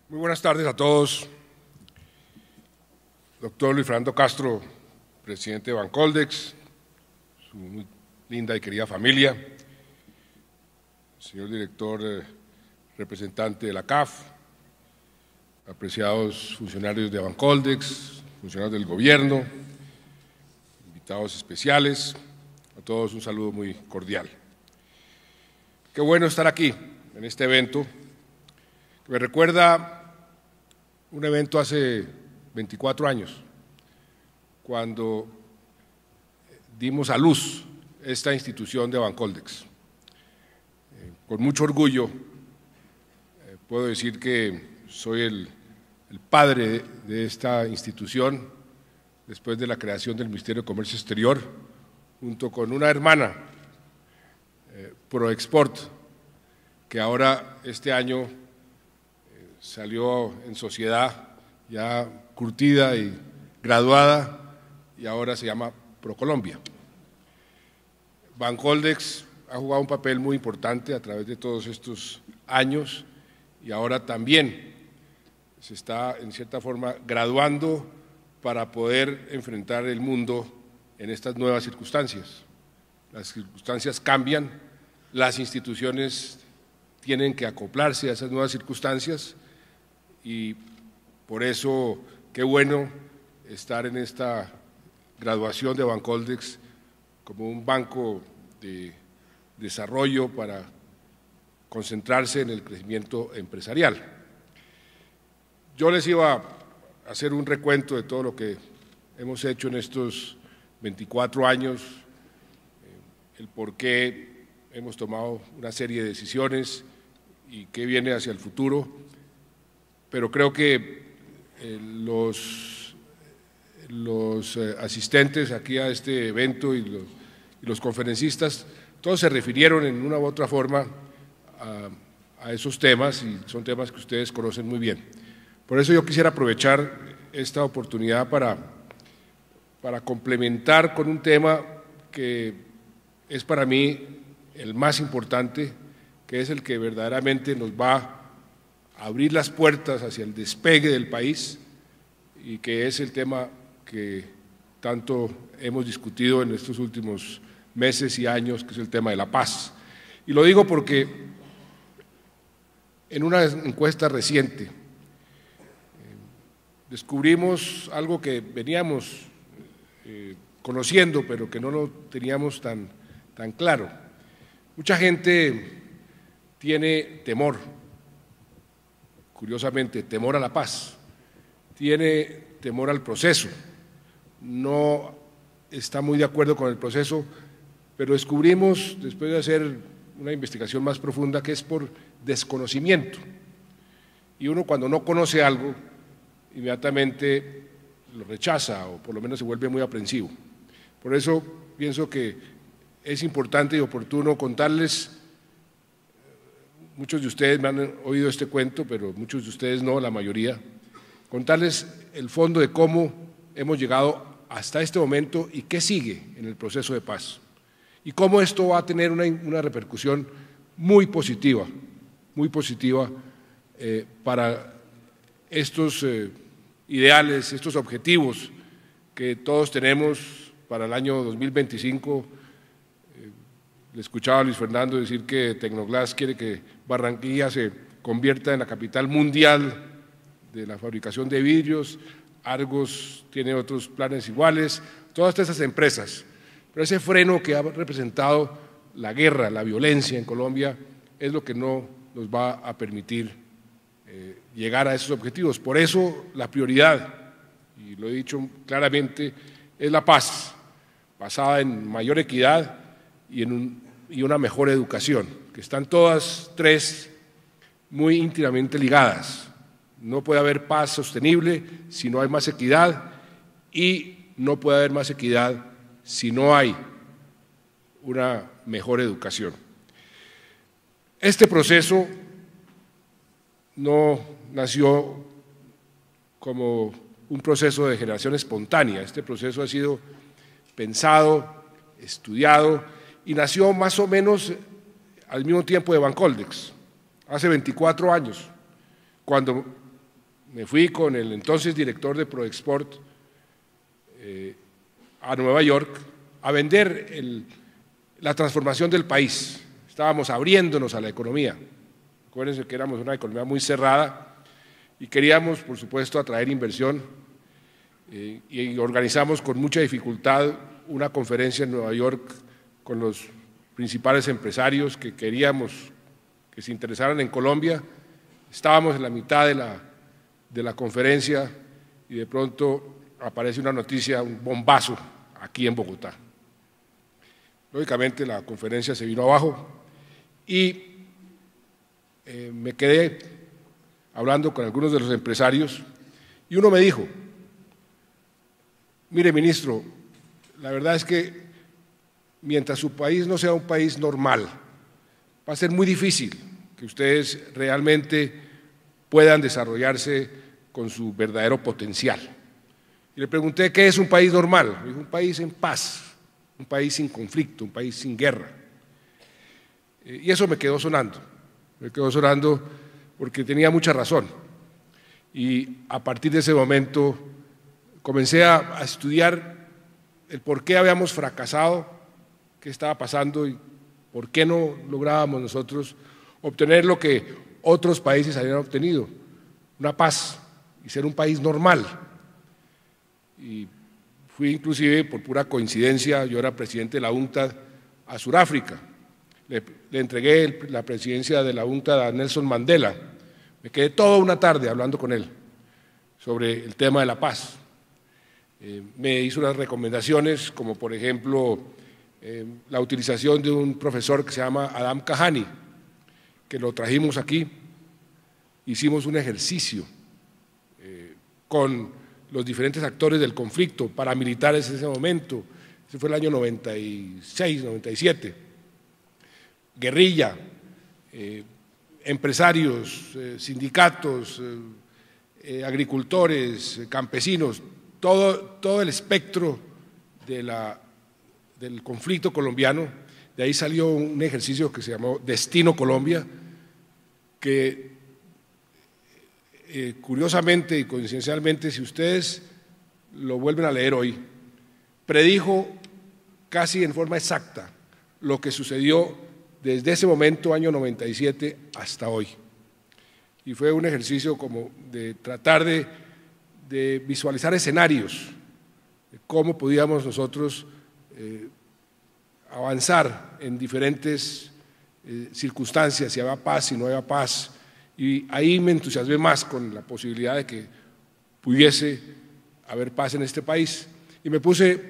Muy buenas tardes a todos. Doctor Luis Fernando Castro, presidente de Bancoldex, su muy linda y querida familia, señor director, representante de la CAF, apreciados funcionarios de Bancoldex, funcionarios del gobierno, invitados especiales, a todos un saludo muy cordial. Qué bueno estar aquí en este evento, que me recuerda un evento hace 24 años, cuando dimos a luz esta institución de Bancoldex. Con mucho orgullo puedo decir que soy el padre de esta institución después de la creación del Ministerio de Comercio Exterior, junto con una hermana, ProExport, que ahora este año salió en sociedad ya curtida y graduada y ahora se llama ProColombia. Bancoldex ha jugado un papel muy importante a través de todos estos años y ahora también se está en cierta forma graduando para poder enfrentar el mundo en estas nuevas circunstancias. Las circunstancias cambian, las instituciones tienen que acoplarse a esas nuevas circunstancias y por eso qué bueno estar en esta graduación de Bancoldex como un banco de desarrollo para concentrarse en el crecimiento empresarial. Yo les iba a hacer un recuento de todo lo que hemos hecho en estos 24 años, el por qué hemos tomado una serie de decisiones y qué viene hacia el futuro, pero creo que los asistentes aquí a este evento y los conferencistas, todos se refirieron en una u otra forma a esos temas y son temas que ustedes conocen muy bien. Por eso yo quisiera aprovechar esta oportunidad para complementar con un tema que es para mí el más importante, que es el que verdaderamente nos va a abrir las puertas hacia el despegue del país y que es el tema que tanto hemos discutido en estos últimos meses y años, que es el tema de la paz. Y lo digo porque en una encuesta reciente descubrimos algo que veníamos conociendo, pero que no lo teníamos tan claro. Mucha gente tiene temor, curiosamente, temor a la paz, tiene temor al proceso, no está muy de acuerdo con el proceso, pero descubrimos, después de hacer una investigación más profunda, que es por desconocimiento. Y uno cuando no conoce algo, inmediatamente lo rechaza o por lo menos se vuelve muy aprensivo. Por eso pienso que es importante y oportuno contarles. Muchos de ustedes me han oído este cuento, pero muchos de ustedes no, la mayoría. Contarles el fondo de cómo hemos llegado hasta este momento y qué sigue en el proceso de paz. Y cómo esto va a tener una repercusión muy positiva para estos ideales, estos objetivos que todos tenemos para el año 2025. Le escuchaba a Luis Fernando decir que Tecnoglass quiere que Barranquilla se convierta en la capital mundial de la fabricación de vidrios, Argos tiene otros planes iguales, todas esas empresas. Pero ese freno que ha representado la guerra, la violencia en Colombia, es lo que no nos va a permitir llegar a esos objetivos. Por eso la prioridad, y lo he dicho claramente, es la paz, basada en mayor equidad y una mejor educación, que están todas tres muy íntimamente ligadas. No puede haber paz sostenible si no hay más equidad y no puede haber más equidad si no hay una mejor educación. Este proceso no nació como un proceso de generación espontánea, este proceso ha sido pensado, estudiado y nació más o menos al mismo tiempo de Bancoldex, hace 24 años, cuando me fui con el entonces director de Proexport a Nueva York a vender la transformación del país. Estábamos abriéndonos a la economía. Acuérdense que éramos una economía muy cerrada y queríamos, por supuesto, atraer inversión y organizamos con mucha dificultad una conferencia en Nueva York con los principales empresarios que queríamos que se interesaran en Colombia. Estábamos en la mitad de la conferencia y de pronto aparece una noticia, un bombazo aquí en Bogotá. Lógicamente la conferencia se vino abajo y me quedé hablando con algunos de los empresarios y uno me dijo: mire, ministro, la verdad es que mientras su país no sea un país normal, va a ser muy difícil que ustedes realmente puedan desarrollarse con su verdadero potencial. Y le pregunté: ¿qué es un país normal? Me dijo: un país en paz, un país sin conflicto, un país sin guerra. Y eso me quedó sonando porque tenía mucha razón. Y a partir de ese momento comencé a estudiar el por qué habíamos fracasado, qué estaba pasando y por qué no lográbamos nosotros obtener lo que otros países habían obtenido, una paz y ser un país normal. Y fui inclusive, por pura coincidencia, yo era presidente de la UNCTAD, a Sudáfrica. Le entregué la presidencia de la UNCTAD a Nelson Mandela. Me quedé toda una tarde hablando con él sobre el tema de la paz. Me hizo unas recomendaciones, como por ejemplo la utilización de un profesor que se llama Adam Kahani, que lo trajimos aquí. Hicimos un ejercicio con los diferentes actores del conflicto, paramilitares en ese momento, ese fue el año 96, 97, guerrilla, empresarios, sindicatos, agricultores, campesinos, todo el espectro del conflicto colombiano. De ahí salió un ejercicio que se llamó Destino Colombia, que curiosamente y coincidencialmente, si ustedes lo vuelven a leer hoy, predijo casi en forma exacta lo que sucedió desde ese momento, año 97, hasta hoy. Y fue un ejercicio como de tratar de visualizar escenarios, de cómo podíamos nosotros avanzar en diferentes circunstancias, si había paz, si no había paz. Y ahí me entusiasmé más con la posibilidad de que pudiese haber paz en este país. Y me puse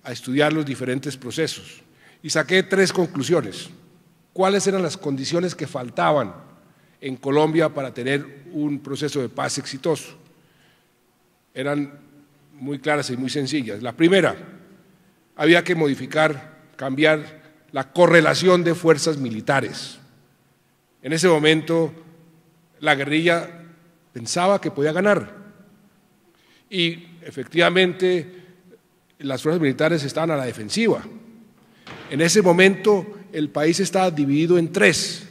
a estudiar los diferentes procesos y saqué 3 conclusiones. ¿Cuáles eran las condiciones que faltaban en Colombia para tener un proceso de paz exitoso? Eran muy claras y muy sencillas. La primera, había que cambiar la correlación de fuerzas militares. En ese momento, la guerrilla pensaba que podía ganar y efectivamente las fuerzas militares estaban a la defensiva. En ese momento el país estaba dividido en 3.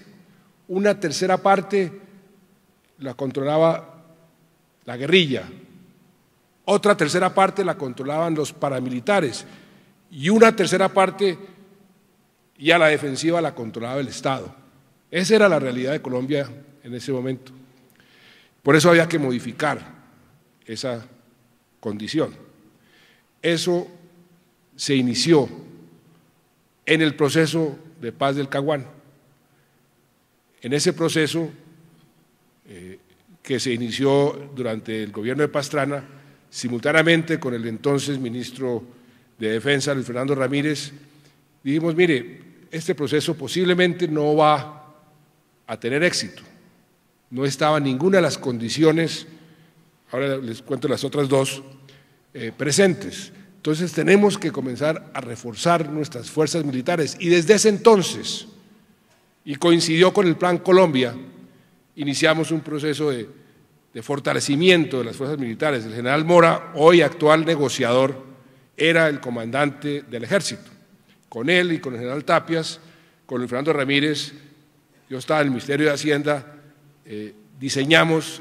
Una tercera parte la controlaba la guerrilla, otra tercera parte la controlaban los paramilitares y una tercera parte ya la defensiva la controlaba el Estado. Esa era la realidad de Colombia en ese momento. Por eso había que modificar esa condición. Eso se inició en el proceso de paz del Caguán. En ese proceso que se inició durante el gobierno de Pastrana, simultáneamente con el entonces ministro de Defensa, Luis Fernando Ramírez, dijimos: mire, este proceso posiblemente no va a tener éxito. No estaba ninguna de las condiciones, ahora les cuento las otras 2, presentes. Entonces tenemos que comenzar a reforzar nuestras fuerzas militares y desde ese entonces, y coincidió con el Plan Colombia, iniciamos un proceso de fortalecimiento de las fuerzas militares. El general Mora, hoy actual negociador, era el comandante del ejército. Con él y con el general Tapias, con Luis Fernando Ramírez, yo estaba en el Ministerio de Hacienda, diseñamos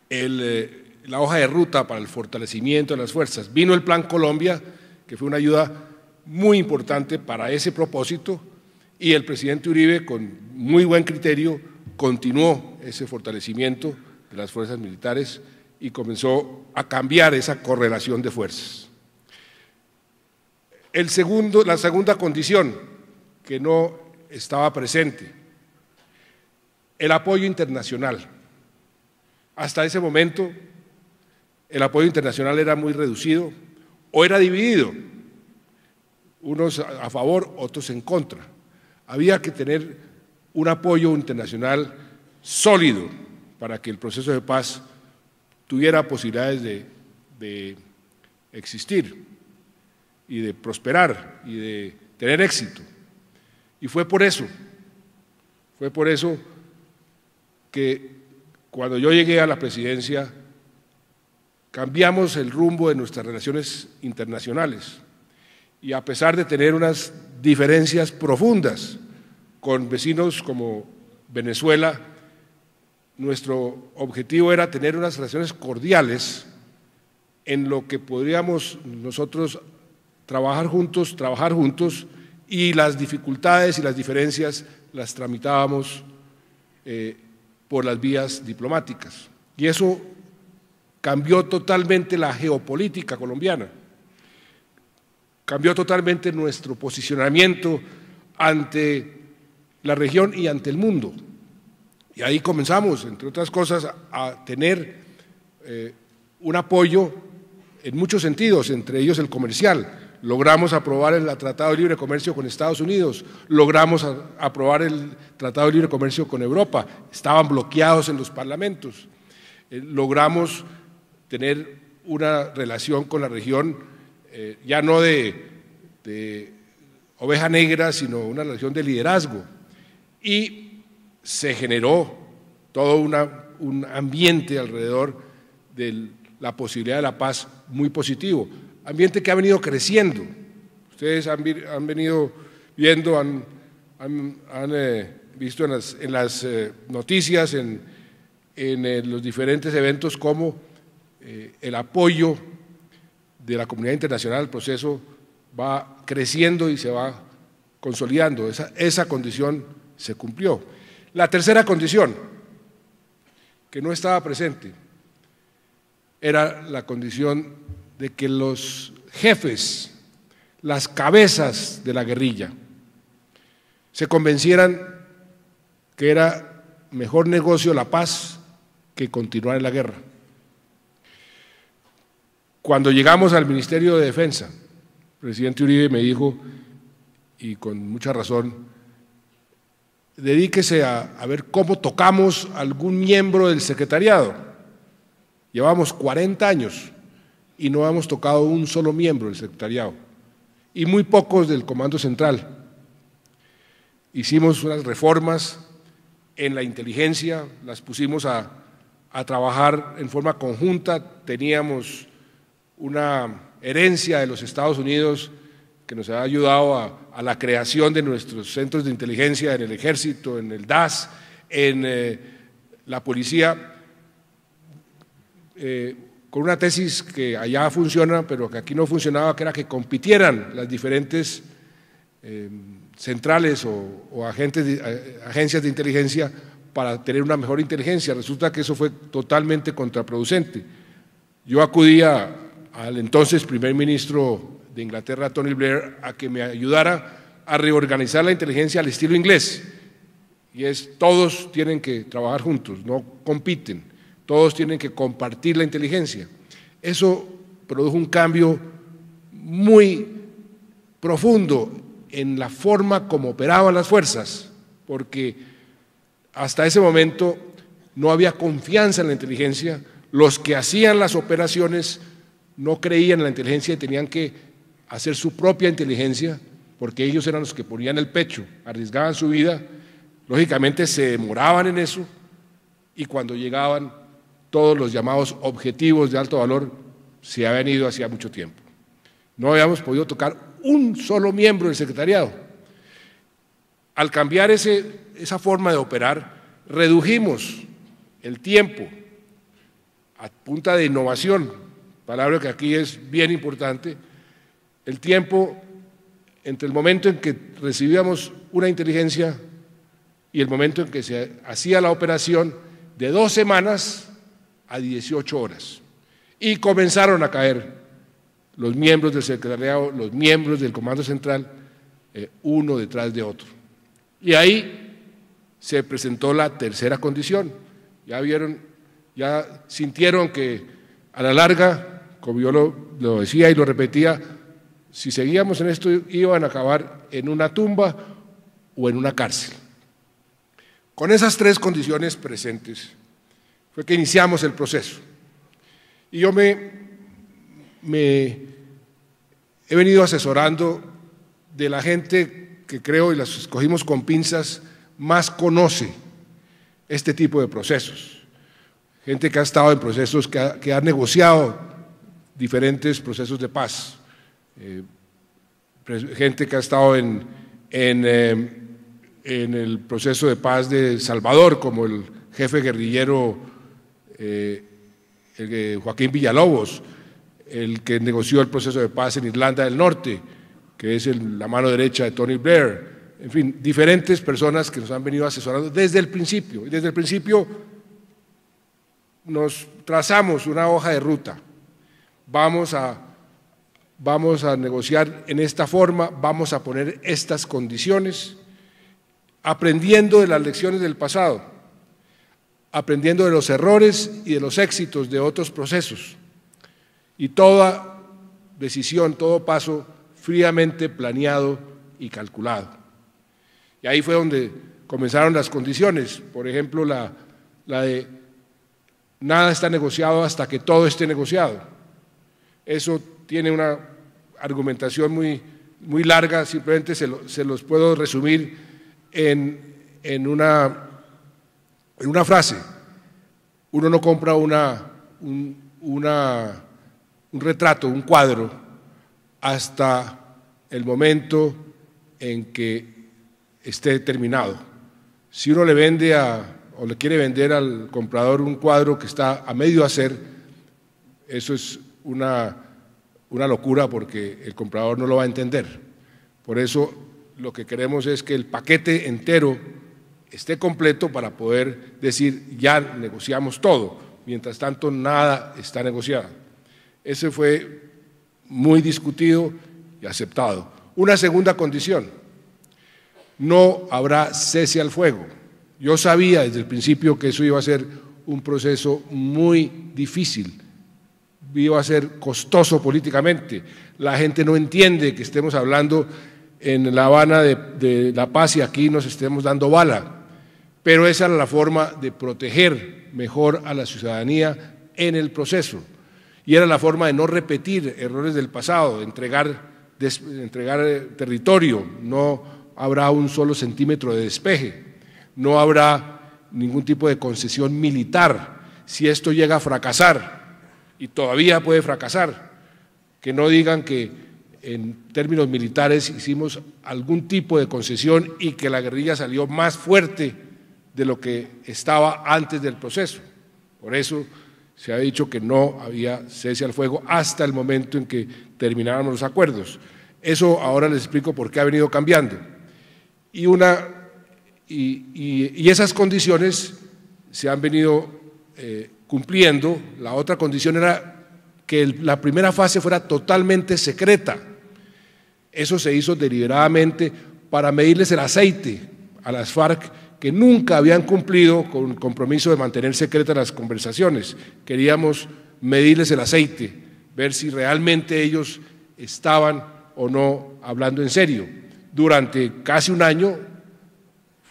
la hoja de ruta para el fortalecimiento de las fuerzas. Vino el Plan Colombia, que fue una ayuda muy importante para ese propósito, y el presidente Uribe, con muy buen criterio, continuó ese fortalecimiento de las fuerzas militares y comenzó a cambiar esa correlación de fuerzas. La segunda condición que no estaba presente, el apoyo internacional. Hasta ese momento el apoyo internacional era muy reducido o era dividido, unos a favor, otros en contra. Había que tener un apoyo internacional sólido para que el proceso de paz tuviera posibilidades de existir y de prosperar y de tener éxito. Y fue por eso que cuando yo llegué a la presidencia cambiamos el rumbo de nuestras relaciones internacionales y a pesar de tener unas diferencias profundas con vecinos como Venezuela, nuestro objetivo era tener unas relaciones cordiales en lo que podríamos nosotros trabajar juntos y las dificultades y las diferencias las tramitábamos por las vías diplomáticas. Y eso cambió totalmente la geopolítica colombiana, cambió totalmente nuestro posicionamiento ante la región y ante el mundo. Y ahí comenzamos, entre otras cosas, a tener un apoyo en muchos sentidos, entre ellos el comercial. Logramos aprobar el Tratado de Libre Comercio con Estados Unidos, logramos aprobar el Tratado de Libre Comercio con Europa, estaban bloqueados en los parlamentos. Logramos tener una relación con la región, ya no de oveja negra, sino una relación de liderazgo. Y se generó todo un ambiente alrededor de la posibilidad de la paz muy positivo. Ambiente que ha venido creciendo. Ustedes han venido viendo, han visto en las noticias, en los diferentes eventos, cómo el apoyo de la comunidad internacional al proceso va creciendo y se va consolidando. Esa condición se cumplió. La tercera condición, que no estaba presente, era la condición de que los jefes, las cabezas de la guerrilla, se convencieran que era mejor negocio la paz que continuar en la guerra. Cuando llegamos al Ministerio de Defensa, el presidente Uribe me dijo, y con mucha razón, dedíquese a ver cómo tocamos a algún miembro del secretariado. Llevamos 40 años y no hemos tocado un solo miembro del secretariado y muy pocos del Comando Central. Hicimos unas reformas en la inteligencia, las pusimos a trabajar en forma conjunta, teníamos una herencia de los Estados Unidos que nos ha ayudado a la creación de nuestros centros de inteligencia en el Ejército, en el DAS, en la policía, con una tesis que allá funciona, pero que aquí no funcionaba, que era que compitieran las diferentes centrales o agencias de inteligencia para tener una mejor inteligencia. Resulta que eso fue totalmente contraproducente. Yo acudí al entonces primer ministro de Inglaterra, Tony Blair, a que me ayudara a reorganizar la inteligencia al estilo inglés, y todos tienen que trabajar juntos, no compiten, todos tienen que compartir la inteligencia. Eso produjo un cambio muy profundo en la forma como operaban las fuerzas, porque hasta ese momento no había confianza en la inteligencia, los que hacían las operaciones no creían en la inteligencia y tenían que hacer su propia inteligencia, porque ellos eran los que ponían el pecho, arriesgaban su vida, lógicamente se demoraban en eso, y cuando llegaban todos los llamados objetivos de alto valor se habían ido hacía mucho tiempo. No habíamos podido tocar un solo miembro del secretariado. Al cambiar esa forma de operar, redujimos el tiempo a punta de innovación, palabra que aquí es bien importante, el tiempo entre el momento en que recibíamos una inteligencia y el momento en que se hacía la operación, de 2 semanas a 18 horas. Y comenzaron a caer los miembros del secretariado, los miembros del Comando Central, uno detrás de otro. Y ahí se presentó la tercera condición. Ya vieron, ya sintieron que a la larga, como yo lo decía y lo repetía, si seguíamos en esto iban a acabar en una tumba o en una cárcel. Con esas 3 condiciones presentes fue que iniciamos el proceso. Y yo me he venido asesorando de la gente que creo, y las escogimos con pinzas, más conoce este tipo de procesos. Gente que ha estado en procesos, que ha negociado diferentes procesos de paz. Gente que ha estado en el proceso de paz de El Salvador, como el jefe guerrillero Joaquín Villalobos, el que negoció el proceso de paz en Irlanda del Norte, que es la mano derecha de Tony Blair, en fin, diferentes personas que nos han venido asesorando desde el principio. Y desde el principio nos trazamos una hoja de ruta. Vamos a negociar en esta forma, vamos a poner estas condiciones, aprendiendo de las lecciones del pasado, aprendiendo de los errores y de los éxitos de otros procesos. Y toda decisión, todo paso fríamente planeado y calculado. Y ahí fue donde comenzaron las condiciones, por ejemplo, la de nada está negociado hasta que todo esté negociado. Eso tiene una argumentación muy larga, simplemente se los puedo resumir en una frase. Uno no compra un retrato, un cuadro, hasta el momento en que esté terminado. Si uno le vende o le quiere vender al comprador un cuadro que está a medio hacer, eso es una locura, porque el comprador no lo va a entender. Por eso lo que queremos es que el paquete entero esté completo para poder decir ya negociamos todo. Mientras tanto, nada está negociado. Ese fue muy discutido y aceptado. Una segunda condición: no habrá cese al fuego. Yo sabía desde el principio que eso iba a ser un proceso muy difícil, iba a ser costoso políticamente. La gente no entiende que estemos hablando en La Habana de la paz y aquí nos estemos dando bala, pero esa era la forma de proteger mejor a la ciudadanía en el proceso, y era la forma de no repetir errores del pasado, de entregar territorio. No habrá un solo centímetro de despeje, no habrá ningún tipo de concesión militar. Si esto llega a fracasar, y todavía puede fracasar, que no digan que en términos militares hicimos algún tipo de concesión y que la guerrilla salió más fuerte de lo que estaba antes del proceso. Por eso se ha dicho que no había cese al fuego hasta el momento en que termináramos los acuerdos. Eso ahora les explico por qué ha venido cambiando. Y esas condiciones se han venido cumpliendo. La otra condición era que la primera fase fuera totalmente secreta. Eso se hizo deliberadamente para medirles el aceite a las FARC, que nunca habían cumplido con el compromiso de mantener secretas las conversaciones. Queríamos medirles el aceite, ver si realmente ellos estaban o no hablando en serio. Durante casi un año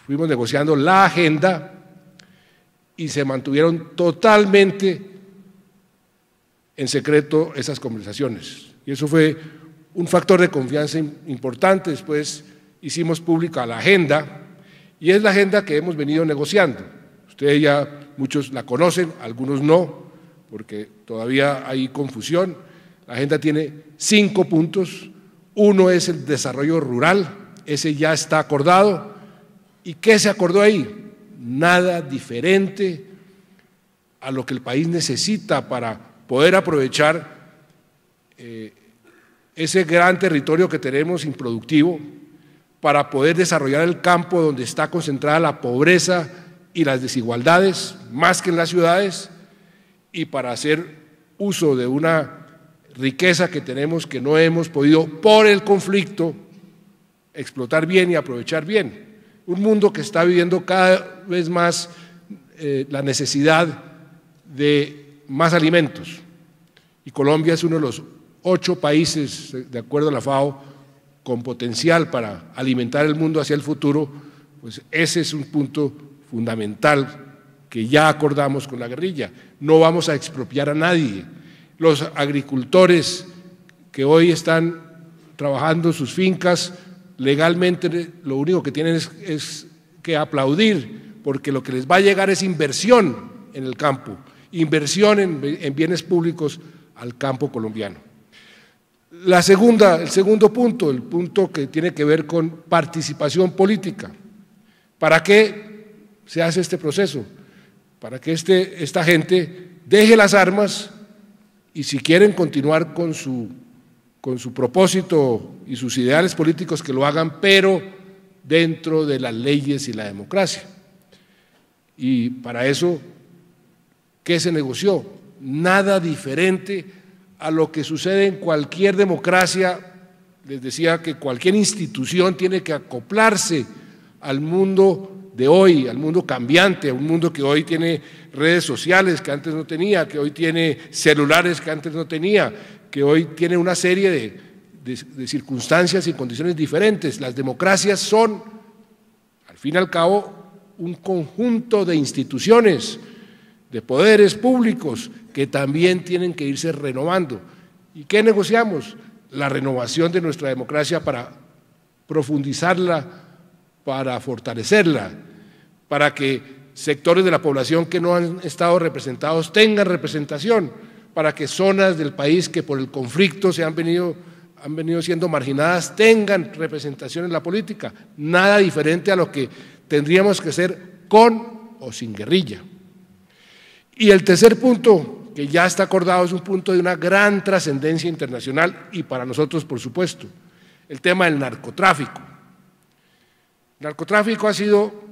fuimos negociando la agenda y se mantuvieron totalmente en secreto esas conversaciones. Y eso fue un factor de confianza importante. Después hicimos pública la agenda, y es la agenda que hemos venido negociando. Ustedes ya muchos la conocen, algunos no, porque todavía hay confusión. La agenda tiene 5 puntos. Uno es el desarrollo rural, ese ya está acordado. ¿Y qué se acordó ahí? Nada diferente a lo que el país necesita para poder aprovechar ese gran territorio que tenemos improductivo, para poder desarrollar el campo donde está concentrada la pobreza y las desigualdades, más que en las ciudades, y para hacer uso de una riqueza que tenemos que no hemos podido, por el conflicto, explotar bien y aprovechar bien. Un mundo que está viviendo cada vez más la necesidad de más alimentos. Y Colombia es uno de los 8 países, de acuerdo a la FAO, con potencial para alimentar el mundo hacia el futuro. Pues ese es un punto fundamental que ya acordamos con la guerrilla. No vamos a expropiar a nadie. Los agricultores que hoy están trabajando sus fincas legalmente, lo único que tienen es que aplaudir, porque lo que les va a llegar es inversión en el campo, inversión en bienes públicos al campo colombiano. El segundo punto, el punto que tiene que ver con participación política. ¿Para qué se hace este proceso? Para que esta gente deje las armas y, si quieren continuar con su propósito y sus ideales políticos, que lo hagan, pero dentro de las leyes y la democracia. Y para eso, ¿qué se negoció? Nada diferente a lo que sucede en cualquier democracia. Les decía que cualquier institución tiene que acoplarse al mundo de hoy, al mundo cambiante, a un mundo que hoy tiene redes sociales que antes no tenía, que hoy tiene celulares que antes no tenía, que hoy tiene una serie de circunstancias y condiciones diferentes. Las democracias son, al fin y al cabo, un conjunto de instituciones, de poderes públicos que también tienen que irse renovando. ¿Y qué negociamos? La renovación de nuestra democracia para profundizarla, para fortalecerla, para que sectores de la población que no han estado representados tengan representación, para que zonas del país que por el conflicto han venido siendo marginadas tengan representación en la política. Nada diferente a lo que tendríamos que hacer con o sin guerrilla. Y el tercer punto, que ya está acordado, es un punto de una gran trascendencia internacional y para nosotros, por supuesto, el tema del narcotráfico. El narcotráfico ha sido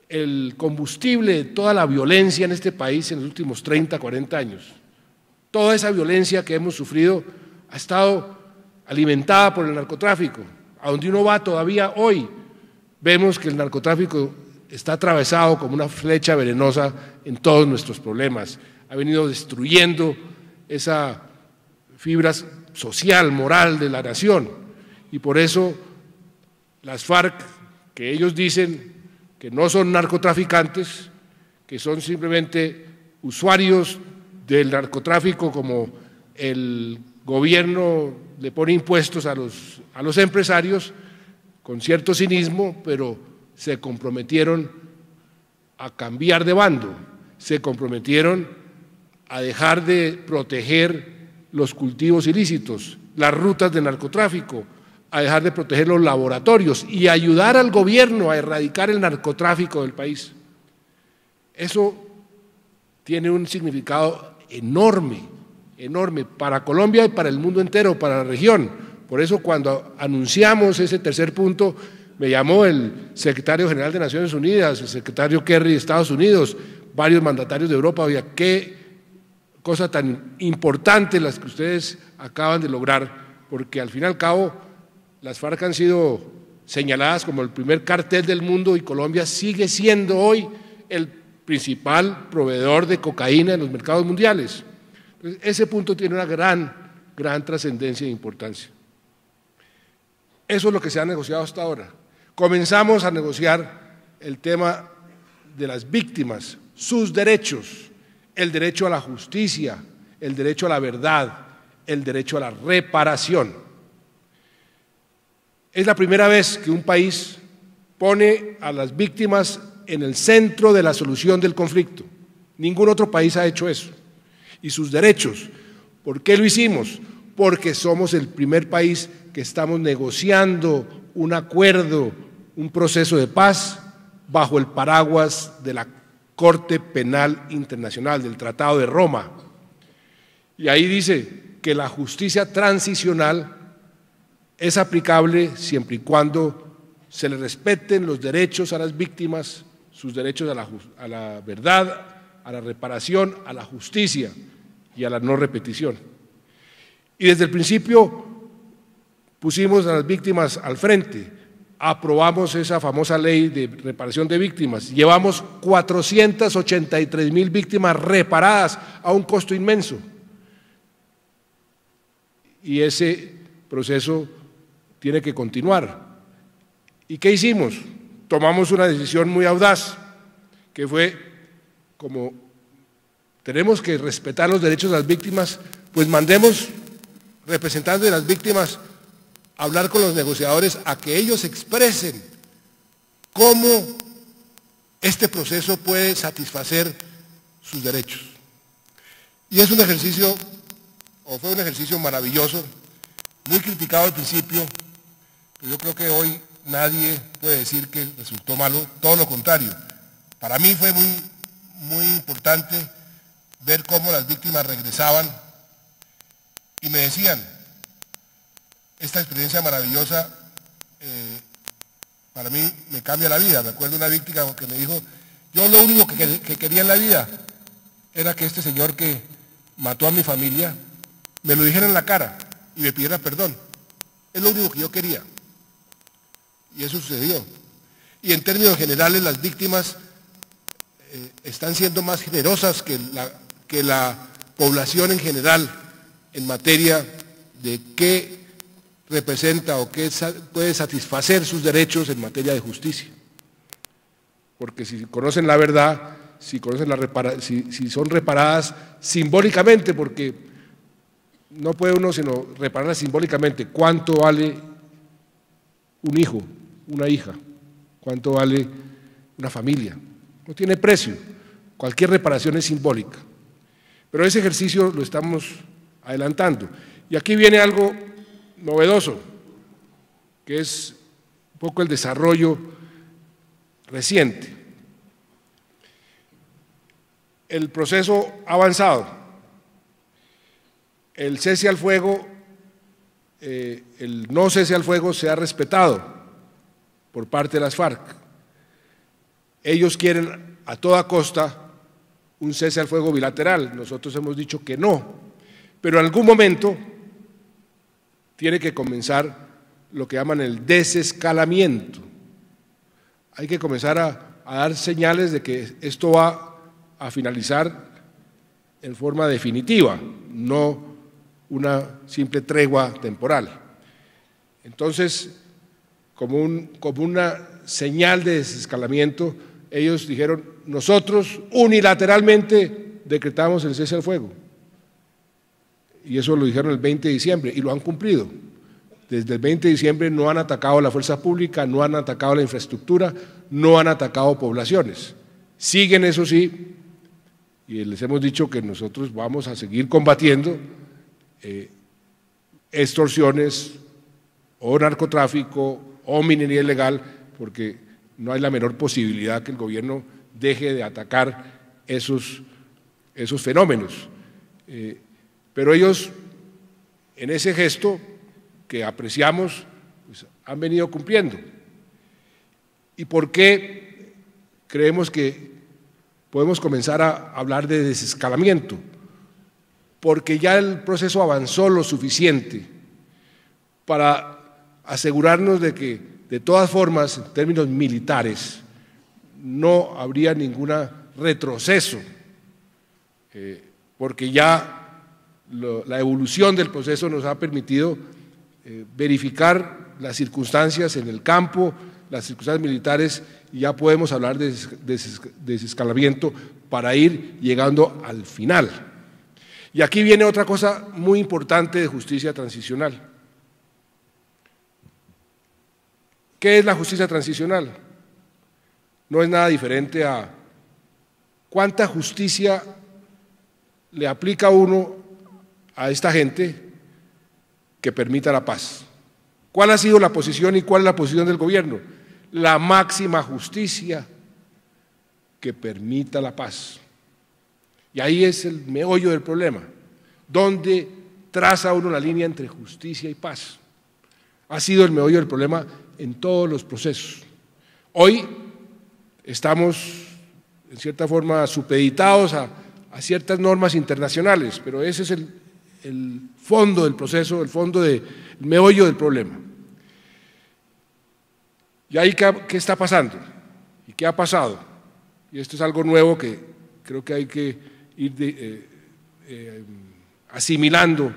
el combustible de toda la violencia en este país en los últimos 30, 40 años. Toda esa violencia que hemos sufrido ha estado alimentada por el narcotráfico. A donde uno va todavía hoy, vemos que el narcotráfico está atravesado como una flecha venenosa en todos nuestros problemas. Ha venido destruyendo esa fibra social, moral de la nación. Y por eso las FARC, que ellos dicen que no son narcotraficantes, que son simplemente usuarios del narcotráfico, como el gobierno le pone impuestos a los empresarios, con cierto cinismo, pero se comprometieron a cambiar de bando, se comprometieron a dejar de proteger los cultivos ilícitos, las rutas de narcotráfico, a dejar de proteger los laboratorios y ayudar al gobierno a erradicar el narcotráfico del país. Eso tiene un significado enorme, enorme para Colombia y para el mundo entero, para la región. Por eso, cuando anunciamos ese tercer punto, me llamó el secretario general de Naciones Unidas, el secretario Kerry de Estados Unidos, varios mandatarios de Europa. Oiga, qué cosa tan importante las que ustedes acaban de lograr, porque al fin y al cabo las FARC han sido señaladas como el primer cartel del mundo y Colombia sigue siendo hoy el principal proveedor de cocaína en los mercados mundiales. Entonces, ese punto tiene una gran trascendencia e importancia. Eso es lo que se ha negociado hasta ahora. Comenzamos a negociar el tema de las víctimas, sus derechos, el derecho a la justicia, el derecho a la verdad, el derecho a la reparación. Es la primera vez que un país pone a las víctimas en el centro de la solución del conflicto. Ningún otro país ha hecho eso. Y sus derechos. ¿Por qué lo hicimos? Porque somos el primer país que estamos negociando un acuerdo, un proceso de paz bajo el paraguas de la Corte Penal Internacional, del Tratado de Roma. Y ahí dice que la justicia transicional es aplicable siempre y cuando se le respeten los derechos a las víctimas, sus derechos a la verdad, a la reparación, a la justicia y a la no repetición. Y desde el principio pusimos a las víctimas al frente, aprobamos esa famosa ley de reparación de víctimas, llevamos 483.000 víctimas reparadas a un costo inmenso. Y ese proceso tiene que continuar. ¿Y qué hicimos? Tomamos una decisión muy audaz, que fue, como tenemos que respetar los derechos de las víctimas, pues mandemos representantes de las víctimas a hablar con los negociadores a que ellos expresen cómo este proceso puede satisfacer sus derechos. Y es un ejercicio, o fue un ejercicio maravilloso, muy criticado al principio, pero yo creo que hoy nadie puede decir que resultó malo, todo lo contrario. Para mí fue muy importante ver cómo las víctimas regresaban y me decían, esta experiencia maravillosa para mí me cambia la vida. Me acuerdo de una víctima que me dijo, yo lo único que quería en la vida era que este señor que mató a mi familia me lo dijera en la cara y me pidiera perdón. Es lo único que yo quería. Y eso sucedió. Y en términos generales las víctimas están siendo más generosas que la población en general en materia de qué representa o qué puede satisfacer sus derechos en materia de justicia. Porque si conocen la verdad, si son reparadas simbólicamente, porque no puede uno sino repararlas simbólicamente. ¿Cuánto vale un hijo, una hija? ¿Cuánto vale una familia? No tiene precio. Cualquier reparación es simbólica. Pero ese ejercicio lo estamos adelantando. Y aquí viene algo novedoso, que es un poco el desarrollo reciente. El proceso ha avanzado. El cese al fuego, el no cese al fuego se ha respetado por parte de las FARC. Ellos quieren a toda costa un cese al fuego bilateral, nosotros hemos dicho que no, pero en algún momento tiene que comenzar lo que llaman el desescalamiento. Hay que comenzar a dar señales de que esto va a finalizar en forma definitiva, no una simple tregua temporal. Entonces, como una señal de desescalamiento, ellos dijeron, nosotros unilateralmente decretamos el cese al fuego. Y eso lo dijeron el 20 de diciembre y lo han cumplido. Desde el 20 de diciembre no han atacado la fuerza pública, no han atacado la infraestructura, no han atacado poblaciones. Siguen, eso sí, y les hemos dicho que nosotros vamos a seguir combatiendo extorsiones o narcotráfico o minería ilegal, porque no hay la menor posibilidad que el gobierno deje de atacar esos fenómenos. Pero ellos, en ese gesto que apreciamos, pues, han venido cumpliendo. ¿Y por qué creemos que podemos comenzar a hablar de desescalamiento? Porque ya el proceso avanzó lo suficiente para asegurarnos de que, de todas formas, en términos militares, no habría ningún retroceso, porque ya la evolución del proceso nos ha permitido verificar las circunstancias en el campo, las circunstancias militares, y ya podemos hablar de desescalamiento para ir llegando al final. Y aquí viene otra cosa muy importante de justicia transicional. ¿Qué es la justicia transicional? No es nada diferente a cuánta justicia le aplica uno a esta gente que permita la paz. ¿Cuál ha sido la posición y cuál es la posición del gobierno? La máxima justicia que permita la paz. Y ahí es el meollo del problema, donde traza uno la línea entre justicia y paz. Ha sido el meollo del problema en todos los procesos. Hoy estamos, en cierta forma, supeditados a ciertas normas internacionales, pero ese es el fondo del proceso, el fondo del meollo del problema. ¿Y ahí qué está pasando? ¿Y qué ha pasado? Y esto es algo nuevo que creo que hay que ir asimilando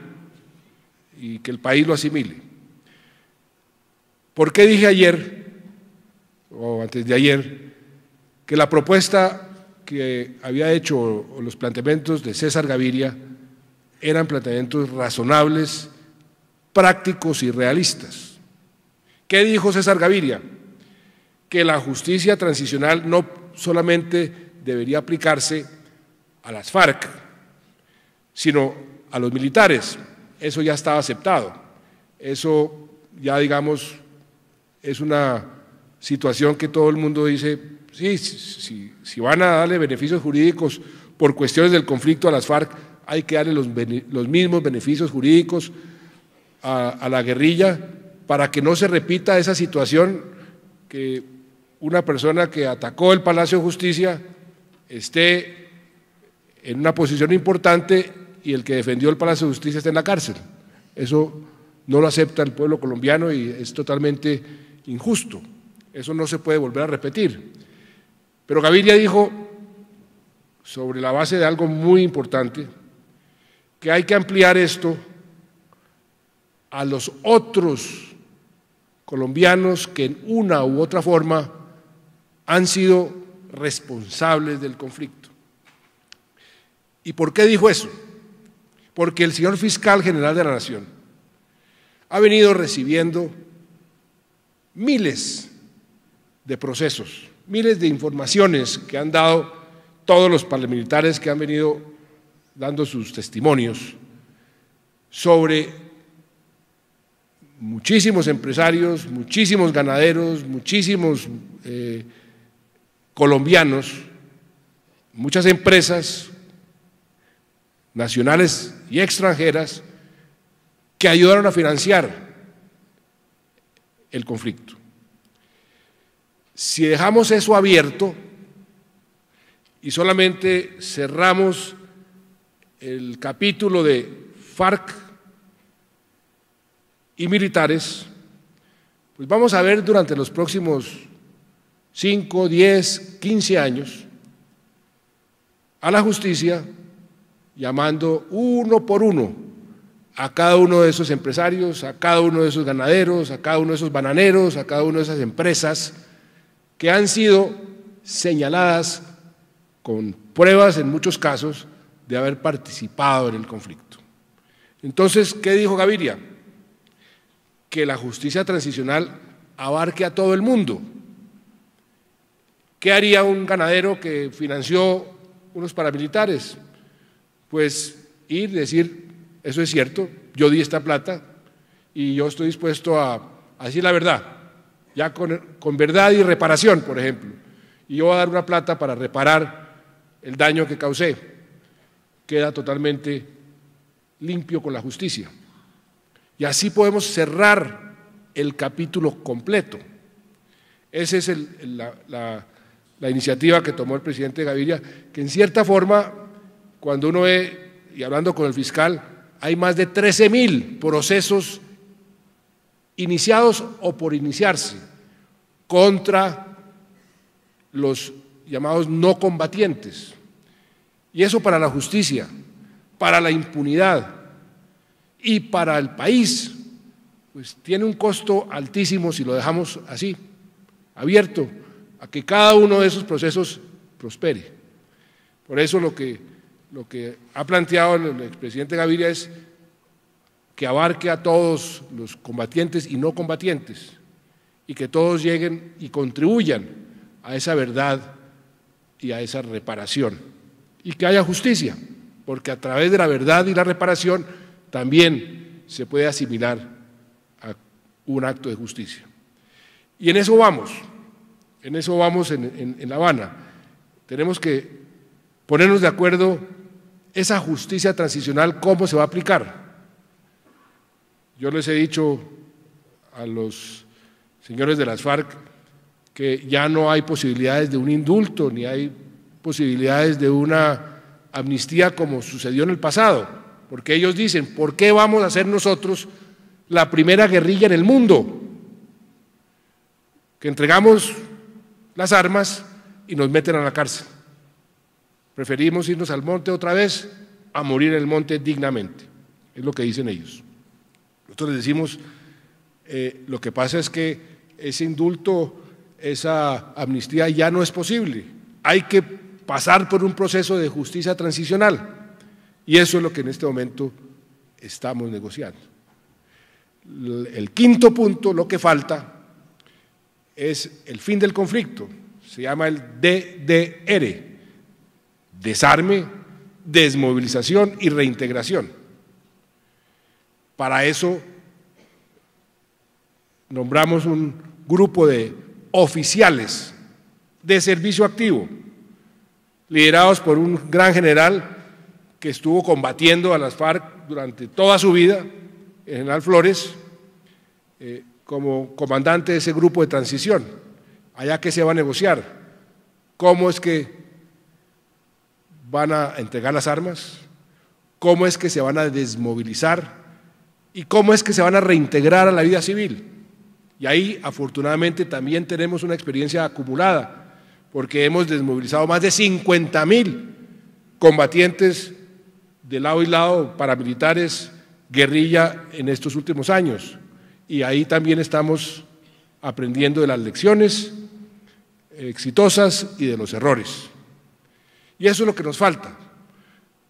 y que el país lo asimile. ¿Por qué dije ayer, o antes de ayer, que la propuesta que había hecho o los planteamientos de César Gaviria eran planteamientos razonables, prácticos y realistas? ¿Qué dijo César Gaviria? Que la justicia transicional no solamente debería aplicarse a las FARC, sino a los militares. Eso ya estaba aceptado. Eso ya, digamos, es una situación que todo el mundo dice, sí, si van a darle beneficios jurídicos por cuestiones del conflicto a las FARC, hay que darle los mismos beneficios jurídicos a la guerrilla para que no se repita esa situación que una persona que atacó el Palacio de Justicia esté en una posición importante y el que defendió el Palacio de Justicia esté en la cárcel. Eso no lo acepta el pueblo colombiano y es totalmente injusto. Eso no se puede volver a repetir. Pero Gaviria dijo, sobre la base de algo muy importante, que hay que ampliar esto a los otros colombianos que en una u otra forma han sido responsables del conflicto. ¿Y por qué dijo eso? Porque el señor fiscal general de la Nación ha venido recibiendo miles de procesos, miles de informaciones que han dado todos los paramilitares que han venido dando sus testimonios sobre muchísimos empresarios, muchísimos ganaderos, muchísimos colombianos, muchas empresas nacionales y extranjeras que ayudaron a financiar el conflicto. Si dejamos eso abierto y solamente cerramos el capítulo de FARC y militares, pues vamos a ver durante los próximos 5, 10, 15 años a la justicia llamando uno por uno a cada uno de esos empresarios, a cada uno de esos ganaderos, a cada uno de esos bananeros, a cada una de esas empresas que han sido señaladas con pruebas en muchos casos de haber participado en el conflicto. Entonces, ¿qué dijo Gaviria? Que la justicia transicional abarque a todo el mundo. ¿Qué haría un ganadero que financió unos paramilitares? Pues ir y decir, eso es cierto, yo di esta plata y yo estoy dispuesto a decir la verdad, ya con verdad y reparación, por ejemplo, y yo voy a dar una plata para reparar el daño que causé. Queda totalmente limpio con la justicia. Y así podemos cerrar el capítulo completo. Esa es la iniciativa que tomó el presidente Gaviria, que en cierta forma, cuando uno ve, y hablando con el fiscal, hay más de 13.000 procesos iniciados o por iniciarse contra los llamados no combatientes. Y eso para la justicia, para la impunidad y para el país, pues tiene un costo altísimo si lo dejamos así, abierto, a que cada uno de esos procesos prospere. Por eso lo que ha planteado el expresidente Gaviria es que abarque a todos los combatientes y no combatientes y que todos lleguen y contribuyan a esa verdad y a esa reparación y que haya justicia, porque a través de la verdad y la reparación también se puede asimilar a un acto de justicia. Y en eso vamos en La Habana. tenemos que ponernos de acuerdo esa justicia transicional, cómo se va a aplicar. Yo les he dicho a los señores de las FARC que ya no hay posibilidades de un indulto, ni hay posibilidades de una amnistía como sucedió en el pasado, porque ellos dicen, ¿por qué vamos a ser nosotros la primera guerrilla en el mundo que entregamos las armas y nos meten a la cárcel? Preferimos irnos al monte otra vez a morir en el monte dignamente, es lo que dicen ellos. Nosotros les decimos, lo que pasa es que ese indulto, esa amnistía ya no es posible, hay que pasar por un proceso de justicia transicional y eso es lo que en este momento estamos negociando. El quinto punto, lo que falta, es el fin del conflicto, se llama el DDR, desarme, desmovilización y reintegración. Para eso nombramos un grupo de oficiales de servicio activo, liderados por un gran general que estuvo combatiendo a las FARC durante toda su vida, el general Flores, como comandante de ese grupo de transición. Allá que se va a negociar, cómo es que van a entregar las armas, cómo es que se van a desmovilizar y cómo es que se van a reintegrar a la vida civil. Y ahí, afortunadamente, también tenemos una experiencia acumulada, porque hemos desmovilizado más de 50.000 combatientes de lado y lado, paramilitares, guerrilla, en estos últimos años. Y ahí también estamos aprendiendo de las lecciones exitosas y de los errores. Y eso es lo que nos falta.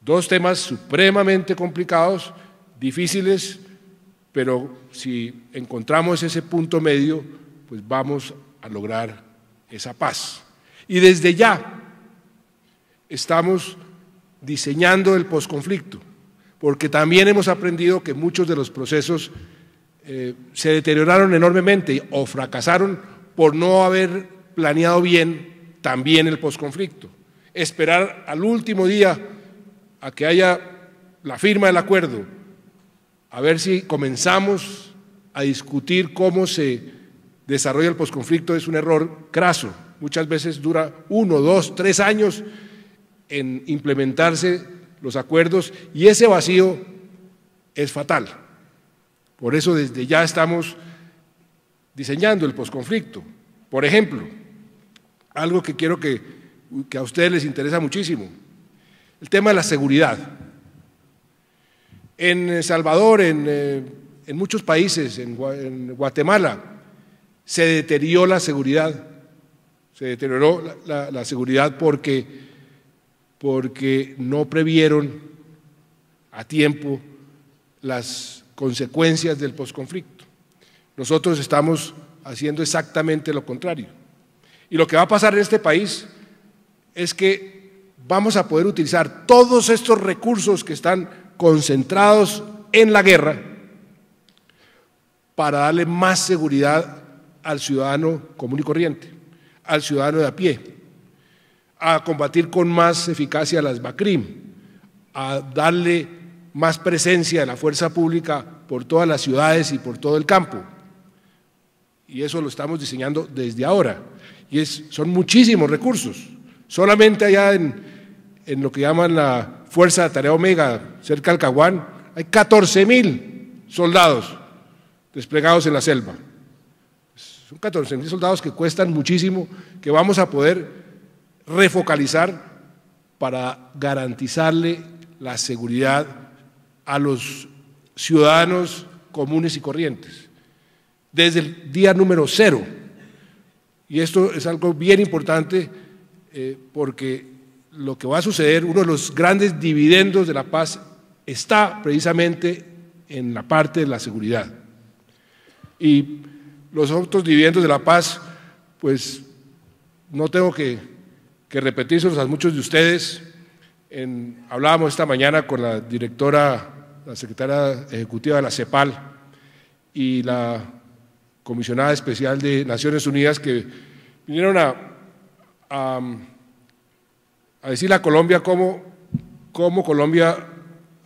Dos temas supremamente complicados, difíciles, pero si encontramos ese punto medio, pues vamos a lograr esa paz. Y desde ya estamos diseñando el posconflicto, porque también hemos aprendido que muchos de los procesos se deterioraron enormemente o fracasaron por no haber planeado bien también el posconflicto. Esperar al último día a que haya la firma del acuerdo, a ver si comenzamos a discutir cómo se desarrolla el posconflicto, es un error craso. Muchas veces dura 1, 2, 3 años en implementarse los acuerdos y ese vacío es fatal. Por eso desde ya estamos diseñando el posconflicto. Por ejemplo, algo que quiero que a ustedes les interesa muchísimo, el tema de la seguridad. En El Salvador, en muchos países, en Guatemala, se deterioró la seguridad. Se deterioró la seguridad porque no previeron a tiempo las consecuencias del posconflicto. Nosotros estamos haciendo exactamente lo contrario. Y lo que va a pasar en este país es que vamos a poder utilizar todos estos recursos que están concentrados en la guerra para darle más seguridad al ciudadano común y corriente, al ciudadano de a pie, a combatir con más eficacia las BACRIM, a darle más presencia de la fuerza pública por todas las ciudades y por todo el campo. Y eso lo estamos diseñando desde ahora. Y son muchísimos recursos. Solamente allá en lo que llaman la Fuerza de Tarea Omega, cerca del Caguán, hay 14.000 soldados desplegados en la selva. Son 14.000 soldados que cuestan muchísimo, que vamos a poder refocalizar para garantizarle la seguridad a los ciudadanos comunes y corrientes, desde el día número 0. Y esto es algo bien importante porque lo que va a suceder, uno de los grandes dividendos de la paz está precisamente en la parte de la seguridad. Y los otros dividendos de la paz, pues no tengo que repetírselos a muchos de ustedes. Hablábamos esta mañana con la directora, la secretaria ejecutiva de la CEPAL y la comisionada especial de Naciones Unidas que vinieron a a decirle a Colombia cómo Colombia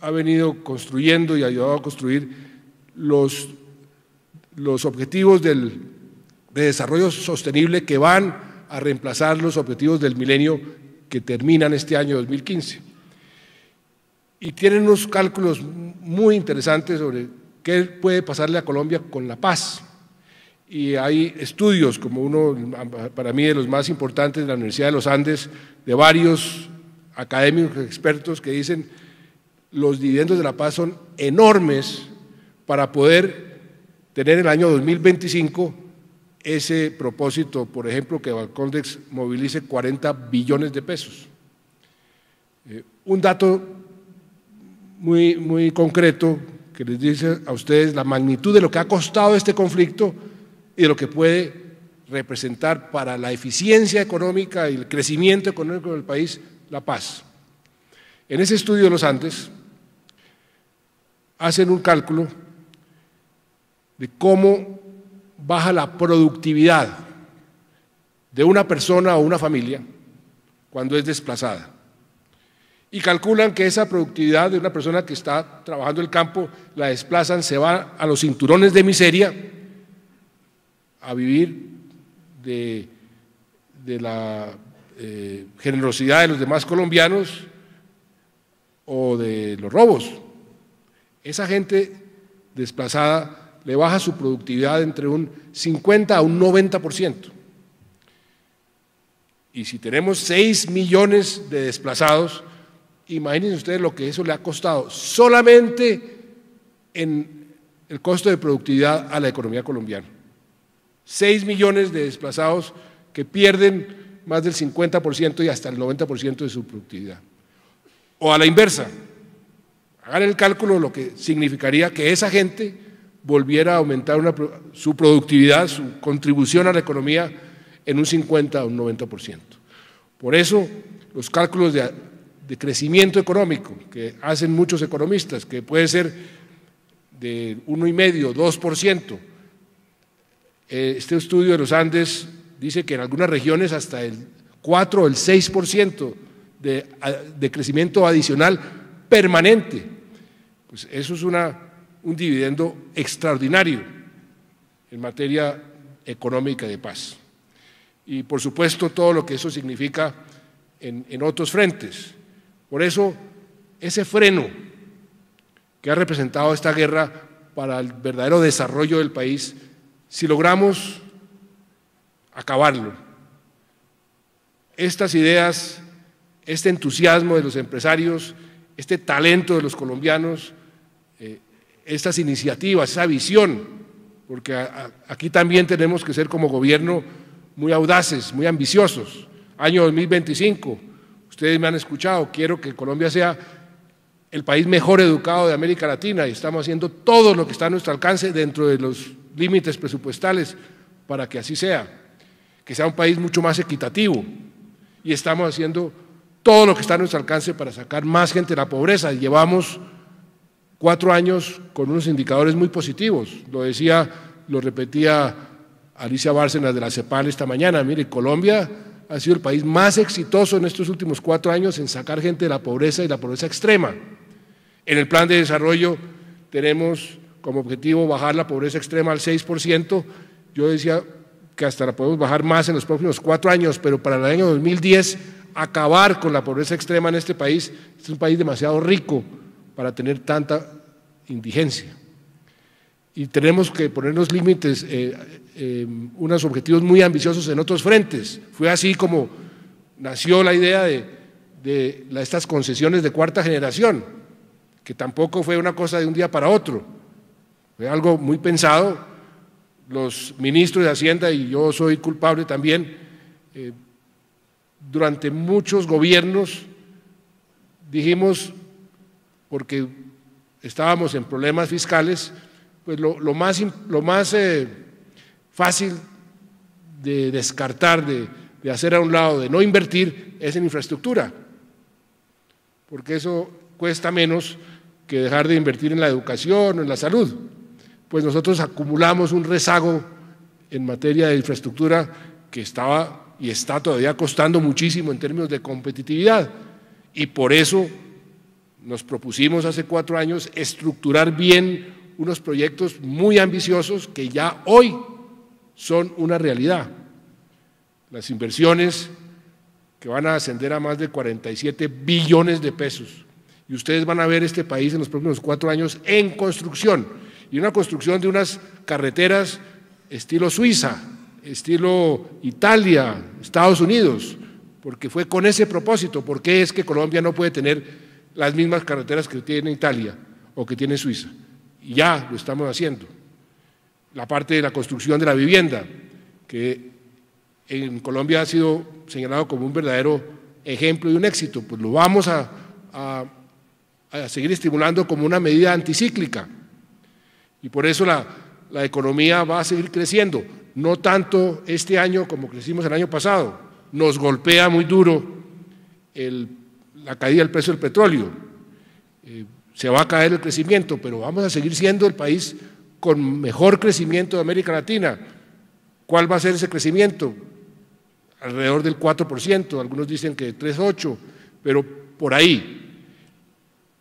ha venido construyendo y ayudado a construir los objetivos de desarrollo sostenible que van a reemplazar los objetivos del milenio que terminan este año 2015. Y tienen unos cálculos muy interesantes sobre qué puede pasarle a Colombia con la paz. Y hay estudios, como uno para mí de los más importantes de la Universidad de los Andes, de varios académicos expertos que dicen los dividendos de la paz son enormes para poder tener en el año 2025 ese propósito, por ejemplo, que Valcondex movilice 40 billones de pesos. Un dato muy concreto que les dice a ustedes la magnitud de lo que ha costado este conflicto y de lo que puede representar para la eficiencia económica y el crecimiento económico del país la paz. En ese estudio de los Andes hacen un cálculo de cómo baja la productividad de una persona o una familia cuando es desplazada. Y calculan que esa productividad de una persona que está trabajando el campo, la desplazan, se va a los cinturones de miseria, a vivir de la generosidad de los demás colombianos o de los robos. Esa gente desplazada le baja su productividad entre un 50 a un 90%. Y si tenemos 6 millones de desplazados, imagínense ustedes lo que eso le ha costado solamente en el costo de productividad a la economía colombiana. 6 millones de desplazados que pierden más del 50% y hasta el 90% de su productividad. O a la inversa, hagan el cálculo de lo que significaría que esa gente volviera a aumentar su productividad, su contribución a la economía en un 50 o un 90%. Por eso, los cálculos de crecimiento económico que hacen muchos economistas, que puede ser de 1,5, 2%, este estudio de los Andes dice que en algunas regiones hasta el 4 o el 6% de crecimiento adicional permanente. Pues eso es un dividendo extraordinario en materia económica de paz. Y por supuesto todo lo que eso significa en otros frentes. Por eso ese freno que ha representado esta guerra para el verdadero desarrollo del país, si logramos acabarlo, estas ideas, este entusiasmo de los empresarios, este talento de los colombianos, estas iniciativas, esa visión, porque aquí también tenemos que ser como gobierno muy audaces, muy ambiciosos. Año 2025, ustedes me han escuchado, quiero que Colombia sea el país mejor educado de América Latina y estamos haciendo todo lo que está a nuestro alcance dentro de los límites presupuestales para que así sea, que sea un país mucho más equitativo y estamos haciendo todo lo que está a nuestro alcance para sacar más gente de la pobreza. Llevamos 4 años con unos indicadores muy positivos, lo repetía Alicia Bárcenas de la CEPAL esta mañana. Mire, Colombia ha sido el país más exitoso en estos últimos 4 años en sacar gente de la pobreza y la pobreza extrema. En el plan de desarrollo tenemos como objetivo bajar la pobreza extrema al 6%, yo decía que hasta la podemos bajar más en los próximos 4 años, pero para el año 2010 acabar con la pobreza extrema en este país. Este es un país demasiado rico para tener tanta indigencia. Y tenemos que ponernos límites, unos objetivos muy ambiciosos en otros frentes. Fue así como nació la idea de estas concesiones de cuarta generación, que tampoco fue una cosa de un día para otro, fue algo muy pensado. Los ministros de Hacienda, y yo soy culpable también, durante muchos gobiernos dijimos, porque estábamos en problemas fiscales, pues lo más fácil de descartar, de hacer a un lado, de no invertir, es en infraestructura, porque eso cuesta menos que dejar de invertir en la educación o en la salud. Pues nosotros acumulamos un rezago en materia de infraestructura que estaba y está todavía costando muchísimo en términos de competitividad. Y por eso nos propusimos hace 4 años estructurar bien unos proyectos muy ambiciosos que ya hoy son una realidad. Las inversiones que van a ascender a más de 47 billones de pesos. Y ustedes van a ver este país en los próximos 4 años en construcción, y una construcción de unas carreteras estilo Suiza, estilo Italia, Estados Unidos, porque fue con ese propósito. ¿Por qué es que Colombia no puede tener las mismas carreteras que tiene Italia o que tiene Suiza? Y ya lo estamos haciendo. La parte de la construcción de la vivienda, que en Colombia ha sido señalado como un verdadero ejemplo y un éxito, pues lo vamos a seguir estimulando como una medida anticíclica. Y por eso la economía va a seguir creciendo, no tanto este año como crecimos el año pasado. Nos golpea muy duro la caída del precio del petróleo. Se va a caer el crecimiento, pero vamos a seguir siendo el país con mejor crecimiento de América Latina. ¿Cuál va a ser ese crecimiento? Alrededor del 4%, algunos dicen que 3,8%, pero por ahí.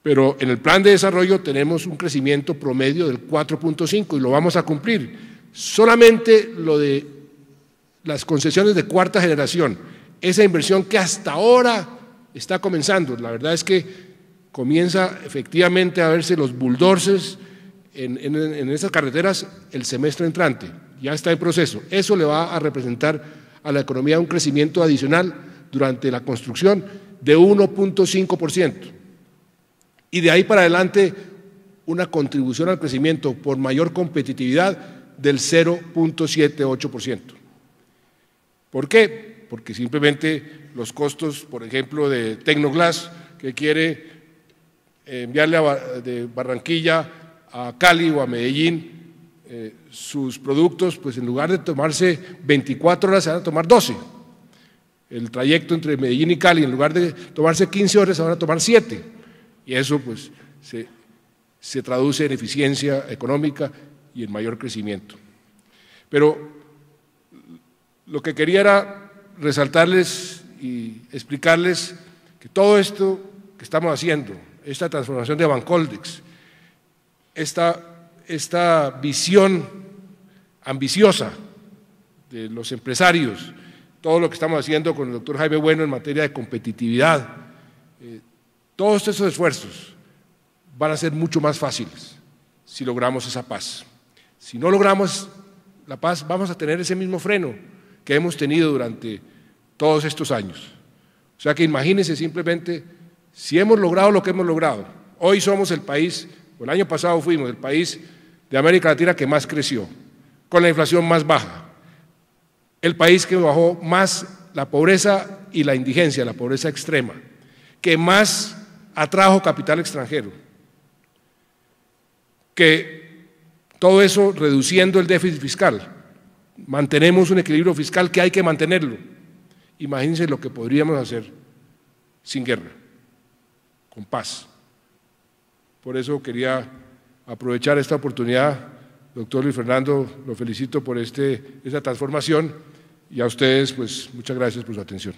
Pero en el plan de desarrollo tenemos un crecimiento promedio del 4,5% y lo vamos a cumplir. Solamente lo de las concesiones de cuarta generación, esa inversión que hasta ahora está comenzando, la verdad es que comienza efectivamente a verse los bulldozers en esas carreteras el semestre entrante, ya está en proceso. Eso le va a representar a la economía un crecimiento adicional durante la construcción de 1,5%. Y de ahí para adelante una contribución al crecimiento por mayor competitividad del 0,78%. ¿Por qué? Porque simplemente los costos, por ejemplo, de Tecnoglass, que quiere enviarle de Barranquilla a Cali o a Medellín sus productos, pues en lugar de tomarse 24 horas se van a tomar 12. El trayecto entre Medellín y Cali, en lugar de tomarse 15 horas, se van a tomar 7. Y eso pues se traduce en eficiencia económica y en mayor crecimiento. Pero lo que quería era resaltarles y explicarles que todo esto que estamos haciendo, esta transformación de Bancoldex, esta visión ambiciosa de los empresarios, todo lo que estamos haciendo con el doctor Jaime Bueno en materia de competitividad, todos esos esfuerzos van a ser mucho más fáciles si logramos esa paz. Si no logramos la paz, vamos a tener ese mismo freno que hemos tenido durante todos estos años. O sea que imagínense simplemente, si hemos logrado lo que hemos logrado, hoy somos el país, o el año pasado fuimos el país de América Latina que más creció, con la inflación más baja, el país que bajó más la pobreza y la indigencia, la pobreza extrema, que más atrajo capital extranjero, que todo eso reduciendo el déficit fiscal, mantenemos un equilibrio fiscal que hay que mantenerlo. Imagínense lo que podríamos hacer sin guerra, con paz. Por eso quería aprovechar esta oportunidad, doctor Luis Fernando, lo felicito por esta transformación, y a ustedes pues muchas gracias por su atención.